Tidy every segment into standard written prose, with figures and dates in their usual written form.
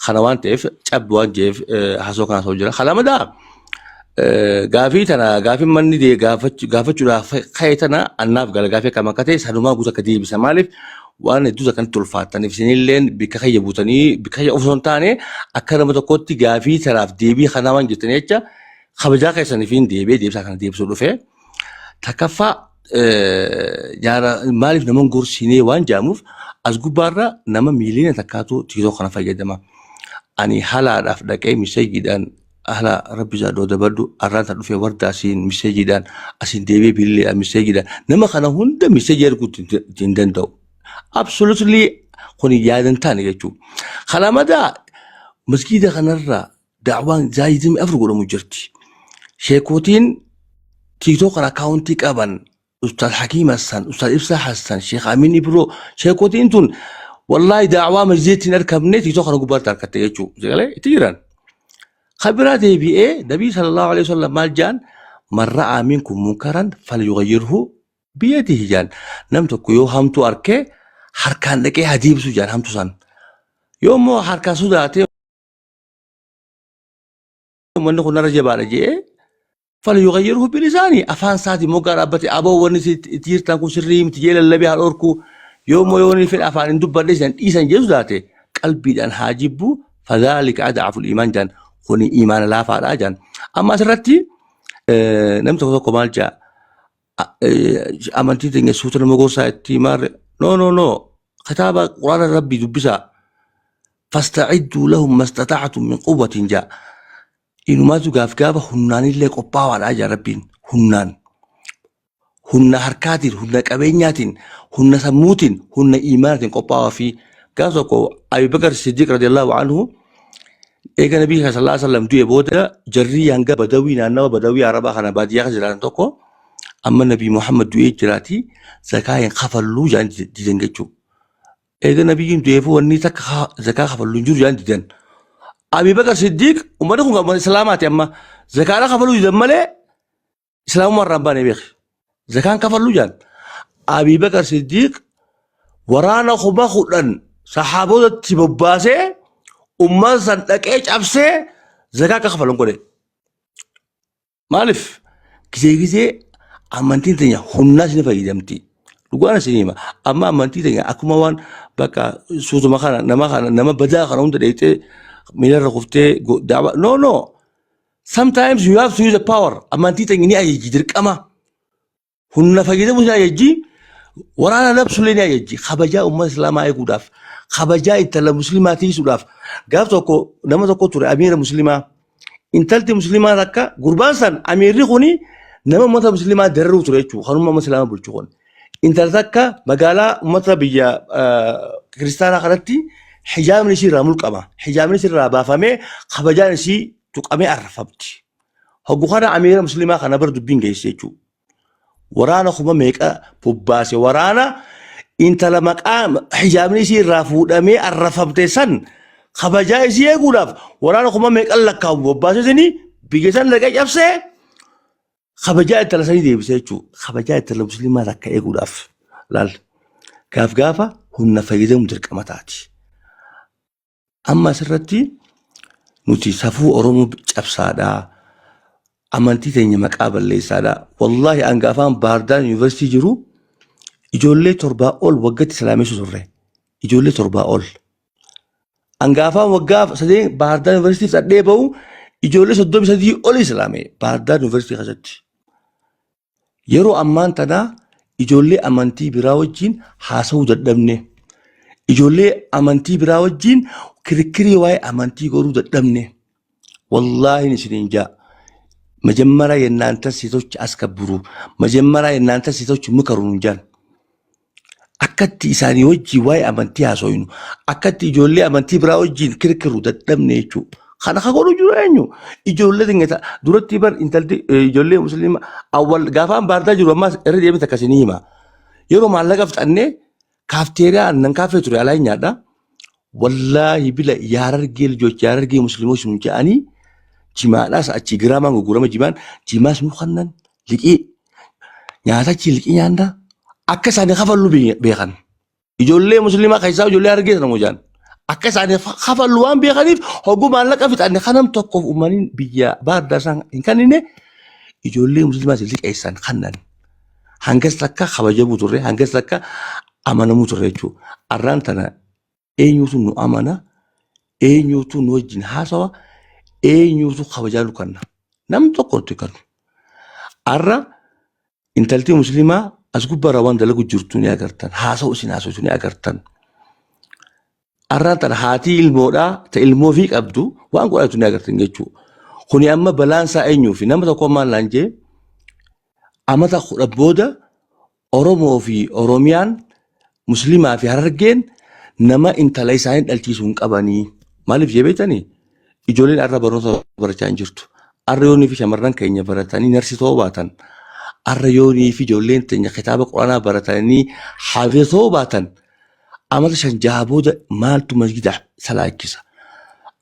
خنوان تيف أبوان جيف حسوا كان سوجرا خلا مدا غافي مني دي غافت جرا خيتنا الناف قال غافي كما كتيس هنوما غوتا كدي بسمالف وانا دوزا كانت تلفات تاني في سنين لين بكخي بوتاني بكخي أوفسون تاني أكرمت كوتي غافي تراف ديبي خنوان جتني أجا خبجا كيساني فين ديبي ساكن ديب سولو فيه تكفى جارا مالف نمون غورسيني وان جاموف أزغبارا نما ميلين تكاتو تيزو خنا فايدما أني حالا رافدك أي مسجدان أهلا ربي زادو دبردو أران تدفع ورد أسين مسجدان أسين ديبي بيلي مسجدان نما خنا هند مسجد كنت جندن دو absolutely خوني جادن تاني يجو خلا مدا مسجد خنرا دعوان زايدم أفرقوا مجرتي شيكوتين تيكتوك أكاونتي كابن أستاذ حكيم حسن أستاذ إفسا حسن شيخ أمين إبرو شيكوتين تون والله دعوة مسجد نركب نتي تيكتوك أنا قبل تركت يجو زغلي تيران خبرات بي نبي صلى الله عليه وسلم مال جان من رأى منكم منكرا فليغيره بيده جان نمتك يو همتو أركي حركان لكي هديب سو جان همتو سان يوم مو حركان سو داتي من نكون نرجع بارجي فليغيره بلساني أفان ساتي مقاربتي أبو ونسي تير تنكو سريم تجيل اللبي هالأوركو يوم يوني في الأفان اندوب لسان إيسان جزو ذاتي قلبي دان حاجبو فذلك أدعف الإيمان جان خوني إيمان لا فعلا جان أما سرتي نمت توقع مال جا أمانتي تنجي سوتر مغوصا اتمار نو خطاب قرآن ربي دبسا فاستعدوا لهم ما استطعتم من قوة جاء إنو ما تقاف هنان اللي قباوا على أجا ربين هن حركات هن كبينيات هن سموت هن إيمانات قباوا في قاسوكو أبي بكر الصديق رضي الله عنه إيجا نبي صلى الله عليه وسلم دوي بودا جري يانغا بدوي نانوا بدوي عربا خنا باديا خجلان توكو أما النبي محمد دوي جراتي زكاة خفلو جان ديدنجو إيجا نبي دوي فو وني تك زكاة خفلو جور جان ديدن أبي بكر الصديق ومن خو سلامات أما زكاة خفلو جان ماله إسلام مرة بيخ زكاة خفلو جان أبي بكر الصديق ورانا خما خدن صحابو تبباسه أمة صندقة أبسه زكاة كخفلون كده مالف كذا أمانتين تانية هننا سنفا يدمتي لقوانا سنيما أما أمانتين تانية أكما وان بكا سوزو مخانا نما بدا خانا هنده دايته ميلا رغفته دعوة no sometimes you have to use the power أمانتين تانية ني أيجي درك أما هننا فايدة مجنا يجي ورانا نفسه لنا يجي خبجاء أمة إسلام أيقو داف خبجاء إنتلا مسلماتي سوداف قاف توكو نما توكو توري أمير مسلمة إنتلتي مسلمة ركا قربان سان أمير ريخوني نما مطا مسلمة دررو تريچو خانوما مسلمة بلچوخون إنتلتاكا مقالا مطا بيا كريستانا خلطي حجام نسي رامل قما حجام نسي رابافامي خبجاء نسي تقامي عرفابتي هقو خانا أمير مسلمة خانا بردو بينجي سيچو ورانا خما ميكا بباسي ورانا انت لمقام حجابني سي رافو دمي الرفبتي سن خبجاي سي يقول ورانا خما ميكا لكاو بباسي سني بيجسن لكا يفسي خبجاي تلسني دي بسيچو خبجاي تلمسلمة لكا يقول لال قافا هن فايدة متركمتاتي أما سرتي نوتي سفو أرومو بجابسادا أمانتي تاني مقابل ليسادا والله أنقافان باردان يونيفرسيتي جرو إجولي تربا أول وقت سلامي سوزره إجولي تربا أول أنقافان وقاف سدين باردان يونيفرسيتي فتدي باو إجولي صدومي سدي أولي سلامي باردان يونيفرسيتي خشتي يرو أمان تنا إجولي أمانتي براوجين حاسو ددمني إجولي أمانتي براوجين كركري واي أمانتي قرو ددمني والله نسرين جاء مجمرة ينانتا سيتوش أسكبرو مجمرة ينانتا سيتوش مكرون جان أكتي إساني وجي واي أمانتي هاسوينو أكتي إجولي أمانتي برا وجين كركرو ددمنيشو خانا خاقولو جرائنو إجولي تنجتا دورتي بار انتالتي إجولي مسلمة أول غافان باردا جروا ما إرد يمي تكاسينيما يرو معلقة فتأني كافتيريا أنن كافتوري على نيادا والله بلا ياررجي الجوش ياررجي مسلموش منجاني جماعة أشي جراما وجراما جمان جماس مخنن لقي نياتا شيء لقي نياندا أكسر خفلو بيخان يجولي مسلمة خيساو يجولي أرجع نموجان akkas ani kafallu waan beekaniif hogguma laqa fixanne kanam tokkoof uummanni biyya baaddaa isaan hin kannine ijoollee musliimaa liqeessan kannan hangas takka kabajamuu turre hangas takka amanamuu turre jechuudha. Arraan tana eenyuutu nu amana eenyuutu nu wajjin haasawa eenyuutu kabajaa lukanna nam tokkotti kan arra intaltii musliimaa as gubbaarra waan dalagu jirtu ni agartan haasa'u isin haasa'u ni agartan. Arraan tana haati ilmoodhaa ta ilmoo fi qabdu waan godhatu ni agartan jechuudha. Kuni amma balaansaa eenyuufi nama tokko maal naan jee amata kudha booda Oromoo fi Oromiyaan musliimaa fi Harargeen nama intala isaanii dhalchiisuu hin qabanii maaliif jee beektanii ijoolleen arra barnoota barachaa hin jirtu. Arra yoonii fi shamarran keenya baratanii narsi ta'uu baatan arra yoonii fi ijoolleen teenya kitaaba quraanaa baratanii hafiza ta'uu baatan amata 5 jaha booda maaltu masgida salaachisa.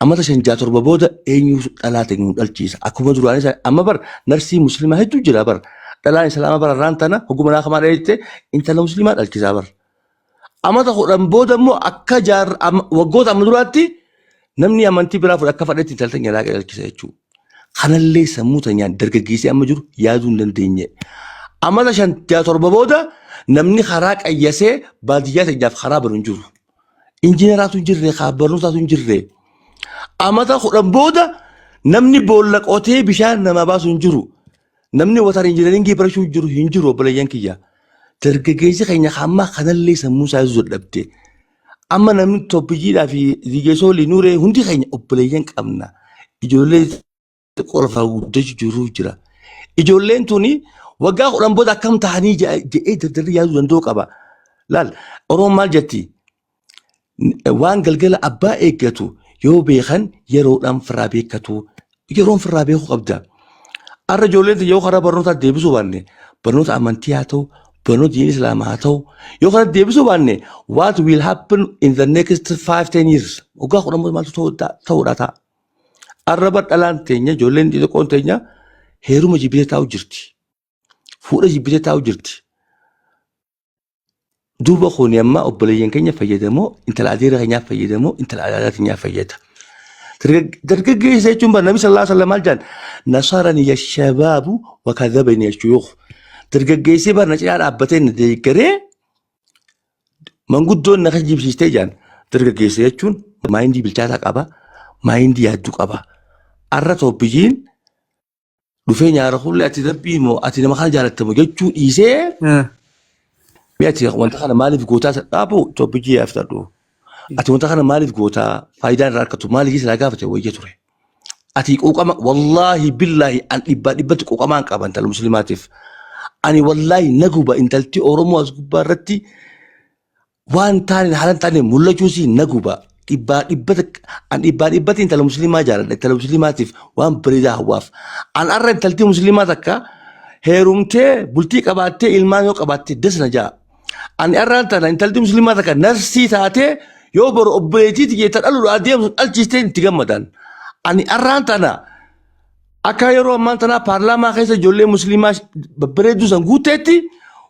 Amata 5 jaha torba booda eenyu dhalaa teenya dhalchiisa. Akkuma duraanis amma bar narsii musliimaa hedduu jira bar dhalaan islaamaa bar arraan tana hogguma naa kamaa dheeyite intala musliimaa dhalchisaa bar. Amata 10 booda immoo akka waggoota amma duraatti namni amantii biraa fudhate akka fadheetti intala teenya laaqee dhalchisa jechuudha. Kanallee sammuu teenyaan dargaggeessii amma jiru yaaduu hin dandeenye. Amata 5 jaha torba booda namni karaa qayyasee baadiyyaa teenyaaf karaa banu hin jiru. Injiineraatu hin jirre barnootaatu hin jirre. Amata 10 booda namni boolla qotee bishaan nama baasu hin jiru. Namni watar injineringii barachuu hin jiru obboleeyyan kiyya. Dargaggeessi keenya amma kanallee sammuu isaa isu dadhabde. Amma namni toppiyyiidhaa fi digeessoolii nuuree hundi keenya obboleeyyan qabna. Ijoollee qorfaa guddachuu jiru jira. Ijoolleen tuni waggaa 10 booda akkam ta'anii jedhee dardarri yaaduu danda'u qaba. Laal Oromoon maal jetti? Waan galgala abbaa eeggatu yoo beekan yeroodhaan firraa beekatu yeroon firraa beekuu qabda. Arra ijoolleen yoo karaa barnootaa deebisuu baanne barnoota amantii haa ta'u barnoota diinii islaamaa haa ta'u yoo karaa deebisuu baanne what will happen in the next 5-10 years waggaa 10 booda maaltu ta'uudha ta'a. Arra bar dhalaan teenya ijoolleen xixiqqoon teenya heeruma jibbitee taa'u jirti. Fuudha jibbitee taa'u jirti. Duuba kuni amma obboleeyyan keenya fayyadamoo intala adeera keenyaaf fayyadamoo intala aadaa keenyaaf fayyada. Dargaggeessa jechuun bara Nabi sallallahu alaihi wasallam maal jedhan nasarani yashabaabu wa kadhabani yashuyukh. Dargaggeessi bara na cinaa dhaabbatee na deeggaree manguddoon na jibsiistee jedhan. Dargaggeessa jechuun maayindii bilchaataa qaba maayindii yaadduu qaba. Arra tooppijiin dhufee nyaara hullee ati dabbii moo ati nama kana jaalattamu jechuu dhiisee Biati wanta kana maaliif gootaa dhaabu toppijii yaafadhu. Ati wanta kana maaliif gootaa faayidaan irraa argatu maaliif isa gaafate wayya ture. Ati quuqama wallahi billahi an dhibbatti quuqamaan qaba intala musliimaatiif. Ani wallahi naguba intalti Oromoo as gubbaa irratti waan taane haalan taane mul'achuusi naguba dhibbatti intala musliimaa jaaladha intala musliimaatiif waan bareedaa hawwaaf. An arra intalti musliimaa takka heerumtee bultii qabaattee ilmaan yoo qabaatte desna jaa. Ani arraan tana intalti musliimaa takka narsii taatee yoo boru obboleettiiti jeetta dhaluudhaa deemsu dhalchiistee itti gammadan. Ani arraan tana akka yeroo ammaan tanaa paarlaamaa keessa ijoollee musliimaa babbareedduu san guuteetti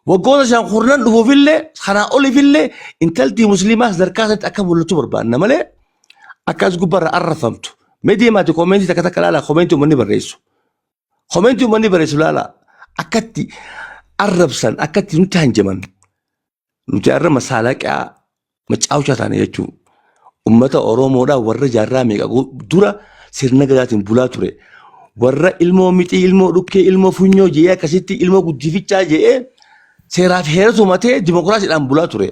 waggoota 5 kurnan dhufuufillee kanaa oliifillee intalti musliimaa sadarkaa isaatti akka mul'atu barbaanna malee akkas gubbarra arrafamtu. Mee deemaati koomentii takka takka laala koomentii uummanni barreessu. Koomentii uummanni barreessu laala akkatti arrabsan akkatti nuti hanjaman. Nuti arra masaalaqaa macaawuchaa taane jechuun ummata Oromoodhaa warra jaarraa meeqa dura sirna gadaatiin bulaa ture. Warra ilmoo mixii ilmoo dhukkee ilmoo funyoo jedhee akkasitti ilmoo guddifichaa jedhee seeraaf heera tumatee dimokiraasiidhaan bulaa ture.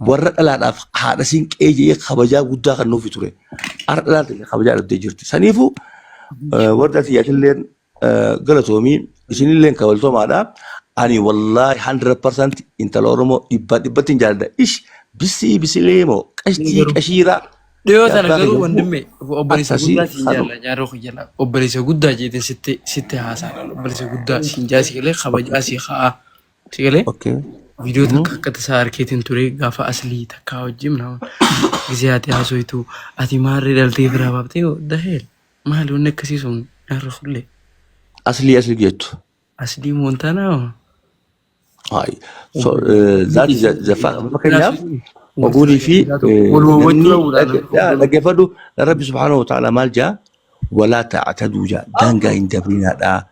Warra dhalaadhaaf haadha siinqee jedhee kabajaa guddaa kan nuufi ture. Arra dhalaatti kabajaa dhabdee jirti. Saniifuu warra xiyyaatiilleen galatoomii isinilleen kabaltoomaadhaa. Ani wallahi 100% intala Oromoo dhibbatti jaalladha. Ish bisilee moo qashtii qashiiraa. Dhiyoo sana garuu wandimme obboleessa guddaa siin jaalla jaaroo jala obboleessa guddaa jeete sitti haasa'an obboleessa guddaa siin jaasi galee kabajaa si haa si galee viidiyoo takka akka tasaa harkeetiin ture gaafa aslii takkaa wajjin nama gisee ati haasoitu ati maarree dhaltee biraa baaftee daheel maali wanni akkasii sun jaaroo hullee. Asli jettu. Asli Montana. So that is the fact. وقولي في لقفدو ربي سبحانه وتعالى مال جاء ولا تعتدوا جاء دانغا إن دبرنا دا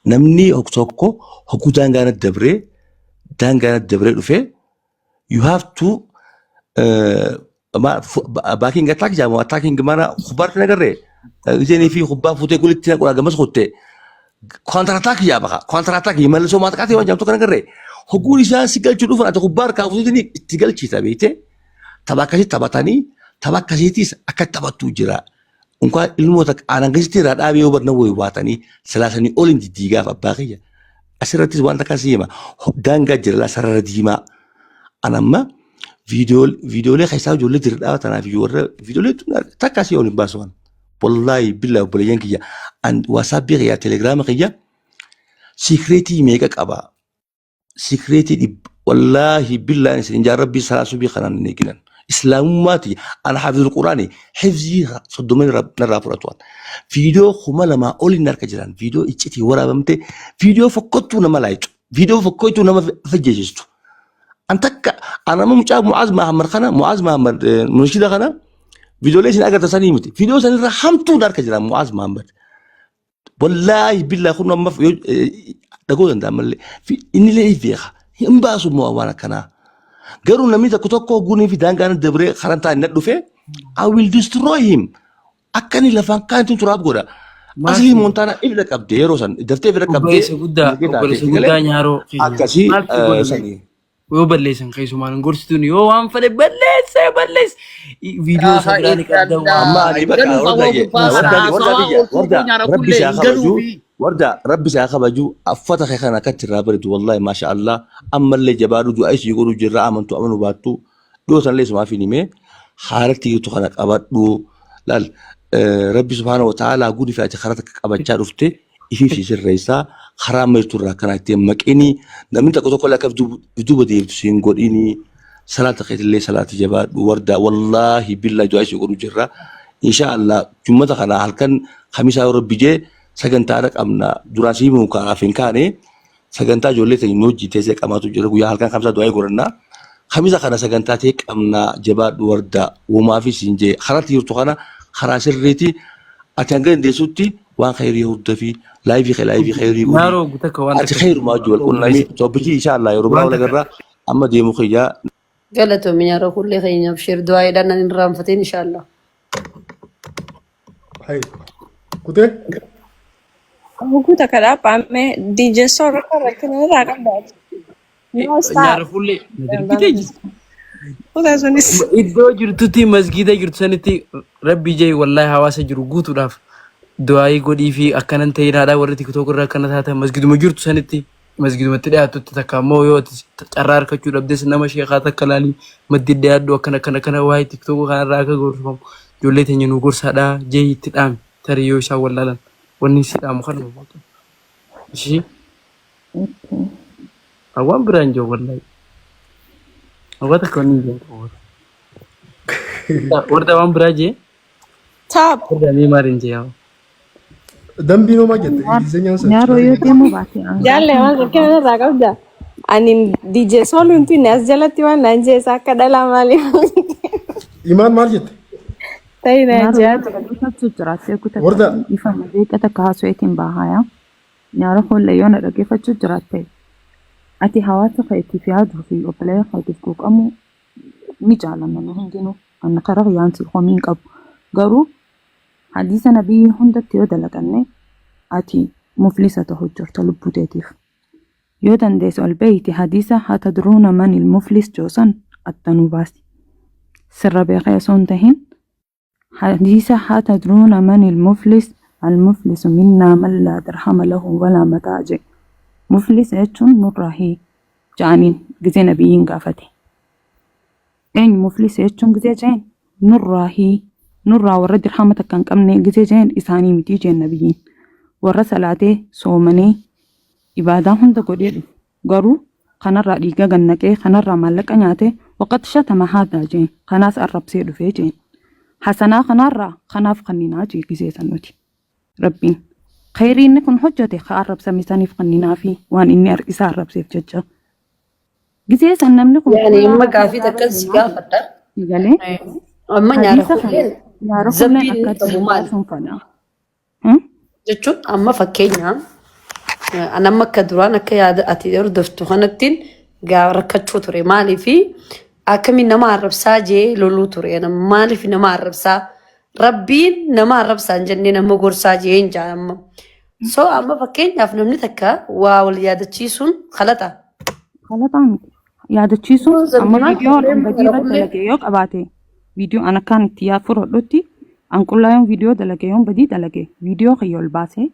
نمني أكتوكو هكو دانغا ندبري رفي you have to باكين أتاك جامو أتاكين كمانا خبارك نقرر زيني في خبار فوتي كل تينا كل أجمع سكوتة كونتر أتاك يا بقى كونتر أتاك يمال سو ما تكاتي وجام تو كنقرر هكو لسه سيكل شلوف أنا خبار كافوتي تني تيجل شيء تبيته tabakasi tabatanii tabakkasiitis akka tabattuu jira. Unkaa ilmoota aanan gasitti irraa dhaabee yoo barna wayii baatanii salaasanii ol hin diddiigaaf abbaa kiyya. Asirrattis wanta akkasii hima. Daangaa jira sarara diimaa. Anamma viidiyoolee keessaa ijoollee dira dhaabatanaaf warra viidiyoolee takka asii ol hin baasu. Wallaahi billaa obboleeyyan kiyya. Waasaappii kiyya telegiraama kiyya siikireetii meeqa qaba. Siikireetii wallaahi billaa isin jaarrabbii salaasuu bii kanaan hin eeginan. إسلاماتي أنا حافظ القرآن حفظي صدمني نرى فرطوان فيديو خما لما أولي نرك جيران فيديو إتشتي ورا بمتى فيديو فكرتو نما لايت فيديو فكرتو نما فجيجستو أنتك أنا ما مشاهد معاذ محمد خنا معاذ محمد منشيد خنا فيديو ليش نأجر تساني متى فيديو سني رحمتو نرك جيران معاذ محمد والله بالله خلنا ما في تقول أنت عمل في إني ليه فيها هم باسوا موانا كنا قالوا لما تكتوكو قوني في دانغان دبري خرنتا ندفه I will destroy him أكني لفان كانت تراب غورا أصلي مونتانا إبلك أبدي روسان دفتي إبلك أبدي وبلسجودا نيارو أكاسي سني وبلسن خيسو مان غورستوني يو وان فدي بلس فيديو سبراني كدوا أما أني بقى وردا ربي سأخبجو وردا ربي سأخبجو أفتح خنا كتر رابرد والله ما شاء الله أما اللي جبارو جو أيش يقولوا جرا أمنتو أمنوا باتو دوسن ليس ما في نيمه حارتي تخنق أبدو لا ربي سبحانه وتعالى أقول في أتخرتك أبد شرفته في سر رئيسا خرام يتورا كانت مكيني نمن تقول لك بدو بدي تسين قوليني صلاة خير اللي صلاة جبار وردا والله بالله جو أيش يقولوا جرا إن شاء الله جمعة خنا هل كان خميسة ربي جي سكن تارك أمنا دراسي مكافين كانه سكن تاجولة تينوجي تيسك أما تجرا ويا هل كان خمسة دعاء قرنا خميسة خنا سكن تاتيك أمنا جبار وردا وما في سنجي خرات يرتقنا خراس الريتي أتنقل ديسوتي وان خير يهود في لايفي خير نارو قتك وان خير ما جول قلنا توبجي إن شاء الله يربنا ولا قرا أما دي مخيا قالتوا من يارو كل خير يبشر دعاء لنا نرام فتين إن شاء الله هاي كده Aku tak ada apa, me DJ Sora kan rakan banget. نيارو كل كده Udah sonis. إدو جرتوتي مسجدا جرتسانتي ربي جاي والله هواسة جرغوت وداف دعائي قدي في أكنن تيرا دا ورتي كتوك ركنت هذا مسجد مجرت سانتي مسجد متدعى تتكامو يو تقرار كتشو ربدس نما شيخاتا كلالي مدد دادو كنا واي تكتوك كان راكا غورفم جولي تنينو غورسا دا جاي تدام تريو شا ولالن وني سلام خدمه شي أوان برانجو والله أوقات كوني وردا وان براجي Tap. وردا ميمارين جياو دمبينو ما جت إنجليزيا Nyaro yo temo bati Jalle mas kan rakan udah. Anin DJ Sol untuk nas jalan tiwan nanje saka dalam mali. إيمان ما جت Tapi nanje. وردا ifama deekata kaasuetin baahaya nyaro holle yona dhageeffachuu jiraatte ati hawaasa keetii fi haaduu fi obboleeyyan keetiif quuqamu ni jaalanna hundinuu anna karaa yaansi homiin qabu garuu hadiisa nabii hundatti yoo dalaganne ati muflisa ta'uu jirta lubbuu teetiif yoo dandeesse ol beeyti hadiisa hatadruuna man ilmuflis joosan attanuu baasi sirra beekee osoo hin tahin hadiisa hatadruuna man ilmuflis المفلس منا من لا درهم له ولا متاع مفلس يجون نراهي جانين جزي نبيين قافتي إن مفلس يجون جزي جين نراهي نرا ورد درهمتك كان كمني جزي جين إساني متيجي النبيين ورسلاته صومني إبادهم تقولي قرو خنرا ديقا جنكي خنرا مالك أنياته وقد شتم هذا جين خناس الرب سيدو في جين حسنا خنرا خناف خنينا جي جزي سنوتي ربين خيري إنكم حجتي خارب سميساني فقننا في وان إني أرقص عرب سيف ججة جزيس أن نملكم يعني إما كافي تكل سيقا فتا Galee Amma nyaara hadiisa kana kulleen nyaara kulleen zambiin akka qabu ittiin maali? baasuun fedha. Jechuun amma fakkeenyaaf an amma akka duraan akka yaada ati hordoftu kanattiin rakkachuu ture maaliifi akkamiin nama arrabsaa jee loluu ture maaliif nama arrabsaa rabbiin nama arrabsaa hin jennee nama gorsaa jee hin jaallamma. So amma fakkeenyaaf namni takka waa wal yaadachiisuun khalataa. Khalataa miti. Yaadachiisuun amma viidiyoo badii irratti dalagee yoo qabaate viidiyoo an akkaan itti fudhadhutti anqullaayoon viidiyoo dalagee yoon badii dalagee viidiyoo kiyya ol baasee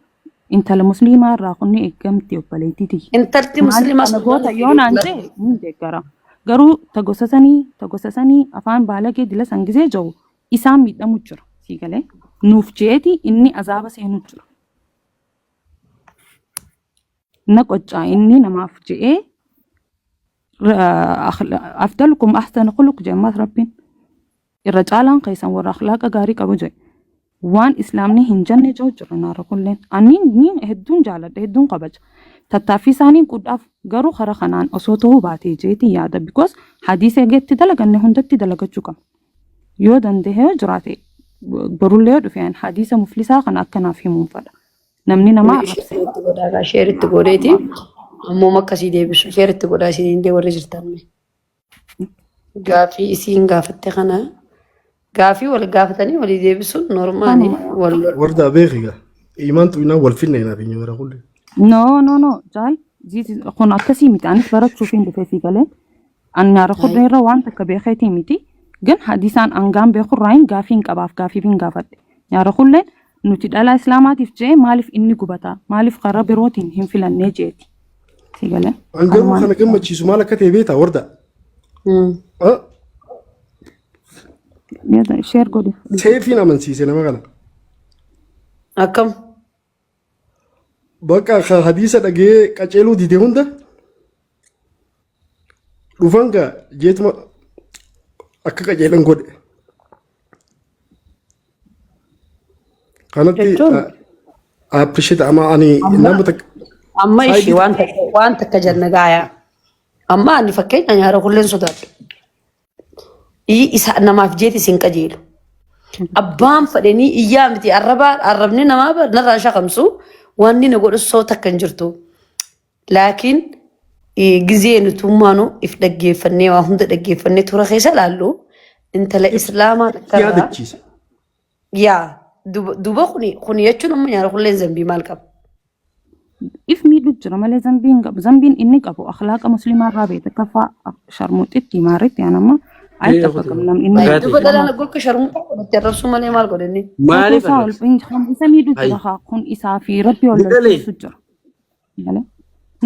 intala musliimaa irraa kunni eeggamti obboleettiiti. Intalti musliimaa nagoota yoo naan jee ni deeggara. Garuu tagosasanii afaan baalagee dila sangisee jiru isaan miidhamu jira. Siigalee nuuf jeeti inni azaaba seenu jira. Na qoccaa inni namaaf je'ee afdalukum ahsana khuluq jemmaat rabbiin irra caalaan keessan warra akhlaaqa gaarii qabu jedhe waan islaamni hin jenne jiru jira naara kulleen ani hedduun jaaladha hedduun kabaja tattaaffii isaanii qudhaaf garuu karaa kanaan osoo ta'uu baatee jeetii yaada because hadiisa egeetti dalaganne hundatti dalagachuu qaba yoo danda'ee jiraate borullee dhufeen hadiisa muflisaa kana akkanaaf himuun fedha namni namaa arrabsee sheeritti godheeti ammoo akkasii deebisu sheeritti godhaa isin indee warri jirtan gaafii isiin gaafatte kana gaafii wal gaafatanii walii deebisuun normaali warda beekiga imaantu inaan wal finna inaaf hin yooraa kulle. No jaal kun akkasii miti anis barachuuf hin dhufee siigalee an nyaara kudhan irra waan takka beekeetii miti gan hadiisaan angaan beekurraa hin gaafii hin qabaaf gaafiif hin gaafadhe nyaara kulleen nuti dhalaa islaamaatiif jee maaliif inni gubataa maaliif karaa birootiin hin filannee jeeti siigalee. An garuu kana gammachiisu maal akka ta'e beektaa warda. Sheer godhe. Seefiin amansiise nama kana. Akkam. Bakka hadiisa dhagee qaceeluu dide hunda dhufan gaa jeetuma akka qaceelan godhe. Kanatti appreciate ama ani nama takka. Amma ishii waan takka janna gaayaa. Amma ani fakkeenya nyaara kulleen sodaadhu. Isa namaaf jeeti isin qajeelu. Abbaan fedhanii iyyaa miti arrabni namaa narraa shaqamsu wanni na godhu soo takka hin jirtu. Laakiin gizee nutummaanu if dhaggeeffannee waa hunda dhaggeeffannee tura keessa laallu intala islaamaa takkarraa. Yaadachiisa. Yaa duba kuni jechuun amma nyaara kulleen zambii maal qaba? If miidhu jira malee zambiin qabu zambiin inni qabu akhlaaqa musliimaa irraa beekta kaffaa sharmuuxitti maaritti anamma. Ay tafakam nam inni duba dalaan golka sharmuuxa godhatti arrabsuu malee maal godhanni? Maaliif isa miidhu jira kun isaa fi rabbi wallaalchiisu jira.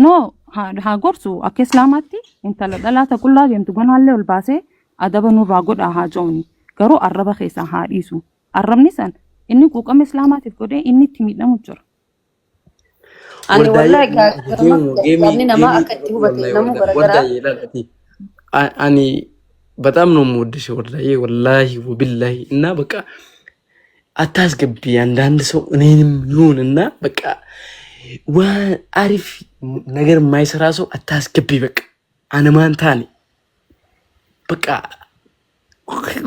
No haa gorsu akka islaamaatti intala dhalaata qullaa deemtu ganaallee ol baasee adaba nurraa godhaa haa jooni garuu arraba keessaa haa dhiisu arrabni san inni quuqama islaamaatiif godhee inni itti miidhamu jira. Ani wallahi gaafni namaa akka itti hubate namu garagaraa. Ani በጣም ነው የምወድሽ ወላሂ ወላሂ ወቢላሂ እና በቃ አታስገቢ አንዳንድ ሰው እኔንም ይሁን እና በቃ አሪፍ ነገር የማይሰራ ሰው አታስገቢ በቃ አነማንታኒ በቃ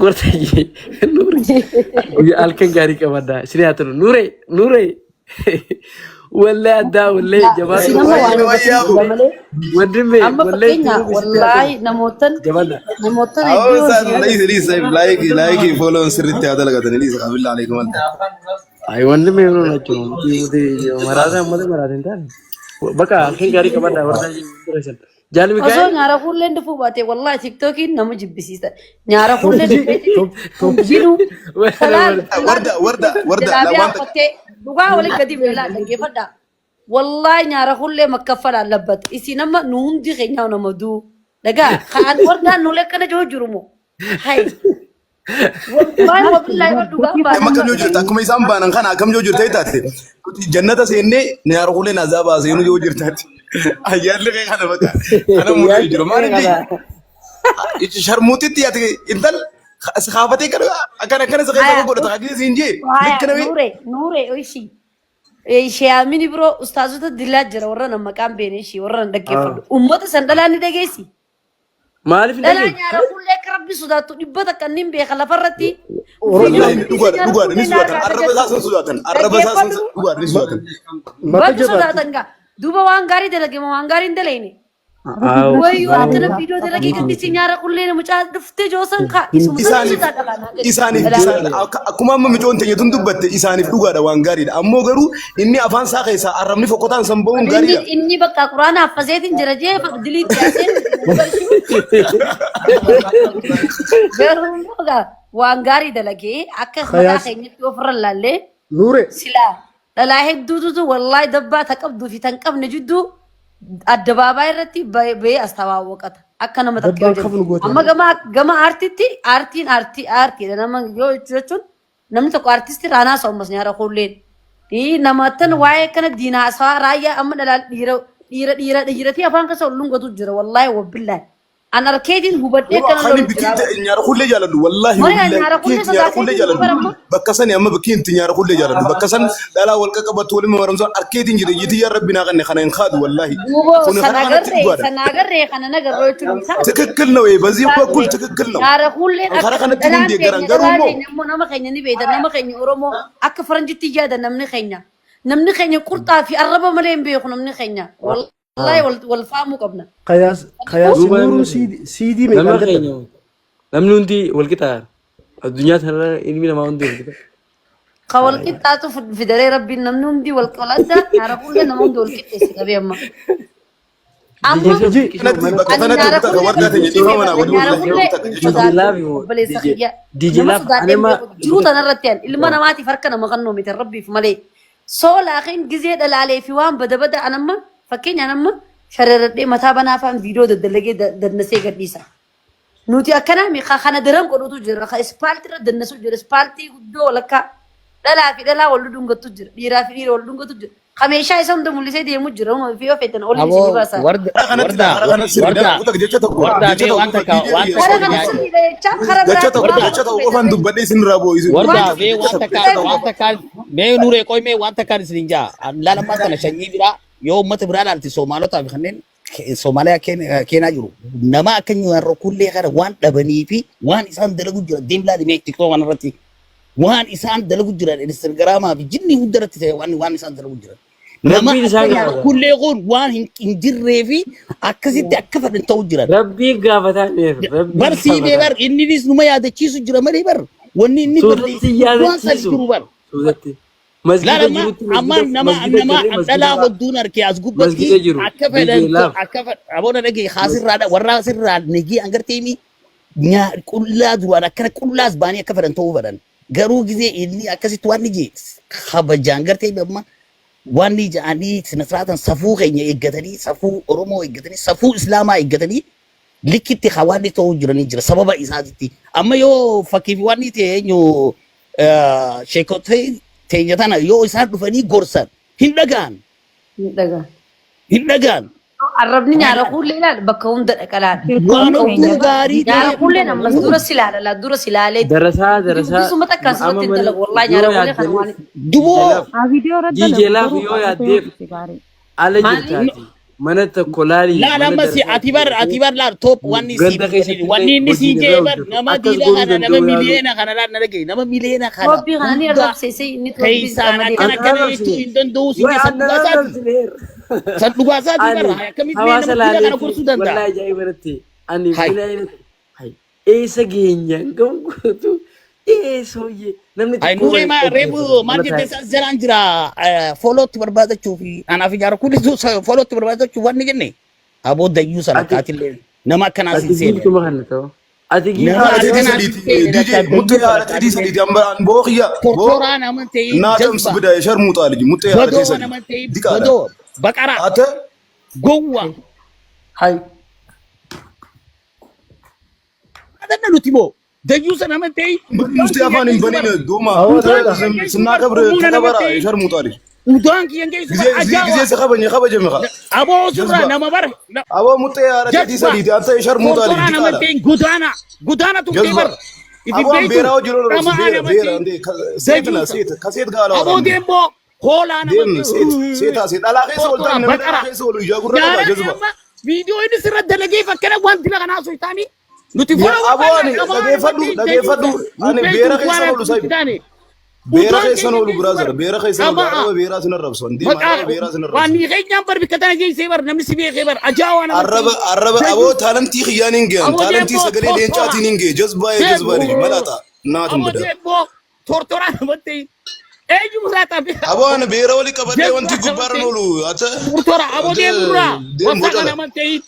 ጎርታዬ ኑሪ አልከን ጋሪ ቀባዳ ሲሪያት ነው ኑሬ ولا دا ولا جماعه ودمي والله نموتن لايك فولو سرت هذا لقطني ليس بالله عليكم انت اي ودمي ነው ናቸው ዲ መራዛ መራዛ እንታ በቃ ከን ጋሪ ከበዳ ወርዳ ይደረሰል ጃልቢ ጋር አዞ ኛራ ሁሌ እንደፉ ባቴ والله ቲክቶክ ነሙ ጅብሲስ ኛራ ሁሌ ቢሉ ወርዳ dugaa wali gadi beelaa dhaggeeffadha. Wallahi nyaara hullee makkaffal allabbat. Isinama nu hundi keenyaa nama duu. Dhagaa kaan wardaan nulee kana joo jirumo. Hai. Wallahi wabillahi wa dhugaa baana. Amma kam joo jirta akkuma isaan baanan kana akkam joo jirta taate. Jannata seennee nyaara hullee nazaaba seenu joo jirtaati. Ayyaalli kee kana bakka. Kana muudee jiru maali? Ichi sharmuutitti yaate intal خافتي كان سخيفة بقول تاجي زينجي نوري ويشي شيء أميني برو أستاذه تدلات جرا ورنا مكان بيني شيء ورنا دقيقة أمة سندلاني دقيسي maaliif hin Dhalaa dhageenye? nyaara kullee akka rabbi sodaattu dhibbata kanneen beeka lafarratti. Wallahi dhugaadha ni sodaatan arraba isaasan sodaatan arraba isaasan dhugaadha ni sodaatan. Bakki sodaatan gaa duuba waan gaarii dalage waan gaarii hin daleene. Wayyoo akkana viidiyoo dalagee gaddisi nyaara kullee mucaa dhuftee joosan kaa isaaniif akkuma amma micoon teenya tun dubbatte isaaniif dhugaadha waan gaariidha ammoo garuu inni afaan isaa keessaa arrabni fokkotaan san ba'uun gaariidha. Inni bakka quraana haffazeetiin jira jee diliitti yaaseen garuu waan gaarii dalagee akka mataa keenyatti ofirra laallee silaa dhalaa hedduutu wallaahi dabbaa ta qabduu fi tan qabne jidduu addabaabaay irratti ba'ee astawaawwaqata akka nama takkee hojjetu. Amma gama aartiitti aartiidha nama yoo jechuun namni tokko aartistii Raanaa Soommas nyaara kulleen namatti waa'ee kana diinaa asfaa raayyaa amma dhalaan dhiiratii afaan keessa olluun gatu jira wallaahi wabbillahi. An arkeetiin hubadhee kana lolu jira. Nyaara kullee jaaladhu wallaahi nyaara kullee jaaladhu bakka sani amma bakkiin nyaara kullee jaaladhu bakka san dhalaa wal qaqqabatu waliin maramsaan arkeetiin jira yitii yaa rabbi naa qanne kana hin qaadu wallaahi. Sanagarree kana nagarroo jechuun ትክክል ነው በዚህ በኩል ትክክል ነው nyaara kullee ከራ ከነቲ እንደ ገራን ገሩሞ nama keenya ni beeda nama keenya oromoo akka faranjitti yaada namni keenya qurxaa fi arraba malee hin beeku namni keenya wallahi wal faamuu qabna. Kayaas nuru CD me nama keenya namni hundi wal qixaa addunyaa tanarra ilmi namaa hundi wal qixaa. Ka wal qixaatu fidaree rabbiin namni hundi wal qoladda nyaara kullee nama hundi wal qixeessi qabee amma. Amma jiruu tanarratti ilma namaatiif harka nama kannoo miti rabbiif malee soolaakiin gizee dhalaalee fi waan bada anamma fakkeenyaan amma shararadhee mataa banaafaan viidiyoo daddalagee dannasee gadhiisa. Nuti akkanaa kana daran godhutu jira ka ispaaltiirra dannasu jira ispaaltii guddoo walakkaa dhalaa fi dhalaa wal dhungatu jira dhiiraa fi dhiira wal dhungatu jira. Kameeshaa isa hunda mul'isee deemu jira fi yoo feetan olii isin baasa. Nuree qoymee wanta kan isin jaa laalama kana shanyii biraa yoo ummata biraa laalti Somaalotaa fi kanneen Somaaliyaa keenyaa jiru nama akka nyaarra kullee kana waan dhabanii fi waan isaan dalagu jira deemlaa dhimee tiktoo kanarratti waan isaan dalagu jira Instagramaa fi jinni hundarratti ta'e waan isaan dalagu jira. Nama kullee kun waan hin jirree fi akkasitti akka fedhan ta'u jira. Rabbii gaafataa barsiifee bar innis numa yaadachiisu jira malee bar wanni inni waan sadi jiru bar. Amma nama dhalaa hodduun harkee as gubbatti akka fedhan aboona dhagee haasirraa warra asirraa negii angarteemi qullaa duraan akkana qullaas baanii akka fedhan ta'uu fedhan. Garuu gizee inni akkasitti waan ni jee kabajaan gartee amma waan ni jaanii sinasraatan safuu keenya eeggatanii safuu Oromoo eeggatanii safuu Islaamaa eeggatanii likitti hawaasni ta'uu jiranii jira sababa isaatitti. Amma yoo fakkiif waan ni ta'e sheekotee teenya tana yoo isaan dhufanii gorsan hin dhagaan. Arrabni nyaara kullee ilaala bakka hunda dhaqalaan. Waan gaarii nyaara kullee ammas dura silaalee. Darasaa. Dubbisuma takkaan sirratti hin dalagu wallaahi nyaara kullee kan waan. Duboo. Diijeelaaf yoo yaaddeef ala jirtaati. Mana tokko laalii. Laalama si ati bar laal top wanni inni si jee bar nama diila kana nama miliyeena kana laal na dhagee nama miliyeena kana. Robbii kana ni arrabseesee inni tokko keessaan akkana jechuun hin danda'u si keessa dhugaasaati. San dhugaasaati bara akkamitti nama diila kana gorsuu danda'a. Wallaahi ajaa'ibaratti ani eessa geenya gamguutu eessooyyee namni nuree ma reebu maal jettee isaas jalaan jira foolootti barbaadachuu fi anaaf ijaara kunis foolootti barbaadachuu wanni jenne aboo dayyuu sana akkaatillee nama akkanaa sin seene. Tortoraan amantee godoo baqaraa gowwa. Adanna nuti moo dayyuu sana amantee Musti afaan hin banine dooma sinna kabre takabara sharmuutaali. Udaan kiyan geessu ጊዜ kabaje meqa aboo surra nama bar aboo mutte yaara tadi saditi anta sharmuutaali gudaana tuqee bar aboo beera hojiro beera ande seetna kaseet gaala aboo deembo hoolaa nama seeta ala keessa oltan nama keessa olu ija gurra jazba فيديو إني سر الدلقي فكنا وانت لغنا سويتاني نتفرج أبواني لقيفدو أنا بيرا كيسان ولو سايب بيرا كيسان ولو برازر بيرا كيسان ولو بيرا سن الربسون دي ما بيرا سن الربسون واني غير نمبر بكتنا جاي سيبر نمسي بيه خبر أجاو أنا عرب أبو تالنتي خيانين جيم تالنتي سجلي لينشاتي نينجي جذبة ملاتا ناتم أبو بدا ديبو تورتورا نمتي أيجو مساتا بيه أبو أنا بيرا ولي كبدي وانتي كبار نولو أتا تورتورا أبو ديبورا وساقنا نمتي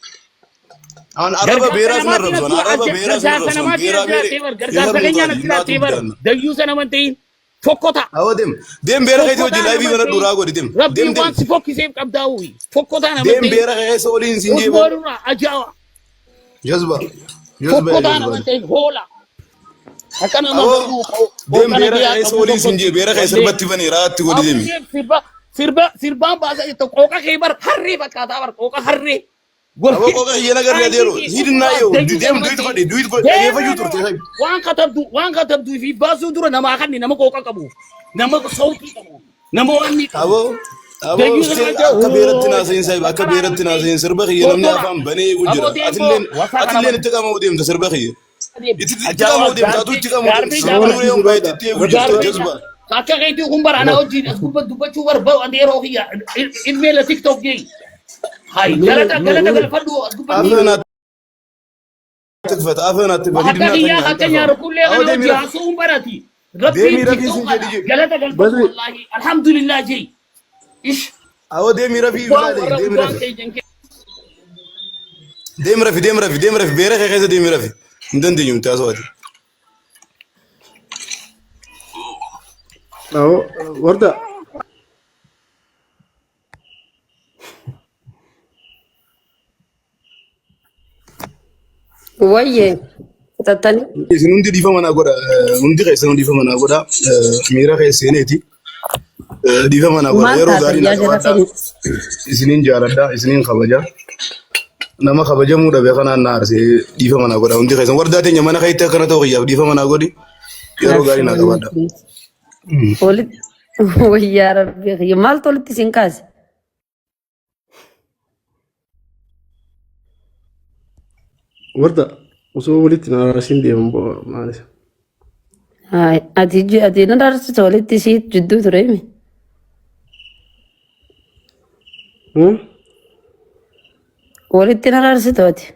أنا عرب بيرا سن الربسون عرب بيرا سن الربسون بيرا بيرا ديوس أنا منتين فوكوتا أو دم بيرا كيسو جلاي بي من الدراغو دم ربي وان سفوكي سيف كبداوي فوكوتا أنا دم منتين بيرا كيسو ولين سنجي وزبورنا أجاوا جذبة فوكوتا أنا منتين هولا أكنا ما دم بيرا كيسو ولين سنجي بيرا كيسو بتي بني رات تقولي دم سربا بازا يتوقع خيبر حري بكاتا بركوكا حري أبو كوكا هينا كر يديرو هيدنا يو دم دويت كودي كيف يجوتر تهاي وان كتبدو في بازو درو نما خني نما كوكا كبو نما صوتي كبو نما واني أبو كبيرتنا سين سايب كبيرتنا سين سربخي نمني أفهم بني وجرا أتلين تكامو ديم تسربخي تكامو ديم تاتو تكامو سامو يوم بايت تي وجرا جذبة كاكا غيتي غمبر أنا أجي أسكوب دبا شوار باو عندي روحية إيميل تيك توك جي هاي كلا فدو أسكوب أفنا تكفت أفنا تبغي حتى يا ركول أنا أجي أسوم براتي ربي كلا والله الحمد لله جي إيش أو ديمي رفي بلادي ديم رفي بيرك خيزة ديمي رفي ندن دي يوم تاسواتي أو وردة ويه تتني سنوندي ديفا منا غودا نوندي خيزة نوندي فما نا غودا ميرا خيزة نيتي ديفا منا غودا يرو غاري ناقواتا إسنين جاردا إسنين خبجا nama kabaja muda be kana nar se difa mana goda undi khaysan warda te nyamana khayta kana to khiya difa mana godi yaro gari na gabada ولد ويا ربي يا مال طولت سنكاز وردة وسو ولدتنا راسين دي من بو معلش هاي أتيجي أتينا دارس طولت سيت جدو تريمي ولدتنا دارس طولت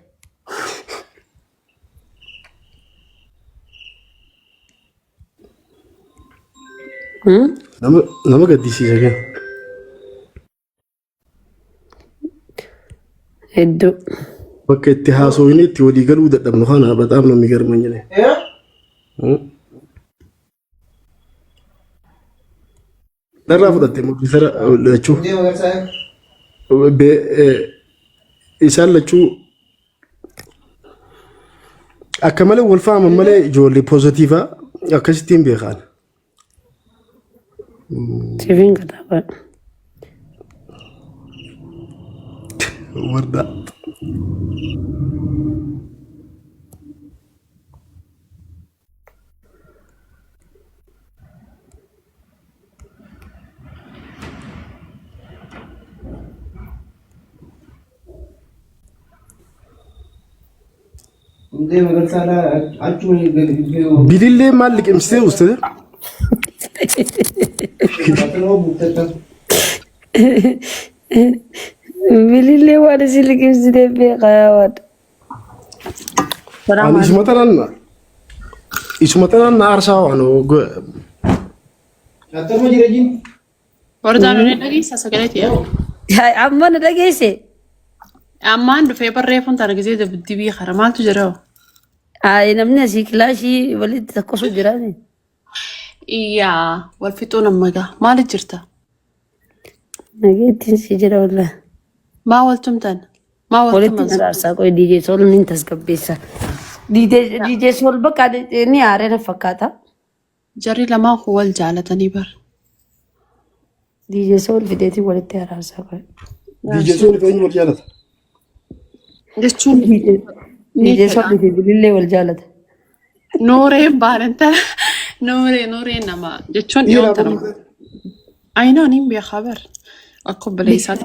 nama gaddisiisa kenna. Hedduu. Bakka itti haasofne itti walii galuu dadhabnu kana bataam namni garman jedhe. Dharraa fudhatte mul'isara lachuu. Isaan lachuu akka malee wal faaman malee ijoollee poozitiivaa akkasittiin beekan. Siifin kataaba. Warda. Bilillee maal liqimsitee ustadee? Bilillee waan isin liqimsitee beekaa waan. Ani isuma tanaan na aarsaa waan Wardaan ni dhageessa sagaleeti yaa. Amma na dhageesse. Ammaan dhufee barreeffamu ta'a gisee dabdibii qara maaltu jira? Namni asii kilaashii walitti tokkosu jiraani. Iyyaa wal fixuun ammagaa maaliif jirta? Nageettiin si jira wallah. Maa waltumtan? Maa Walitti waltuman? naraarsaa qoy DJ Sool ni tasgabbeessa. DJ Sool bakka ni aaree na fakkaata. Jarri lamaan kun wal jaalatanii bar. DJ Sool fideetii walitti araarsaa qoy. Diijesoon ifeenyi wal jaalata. Jechuun DJ Sool fi bilillee wal jaalata. Nooreen baarentan nooreen nama jechuun dhiyoota nama. Ayinoon hin beekaa bar. Akka obboleessaatti.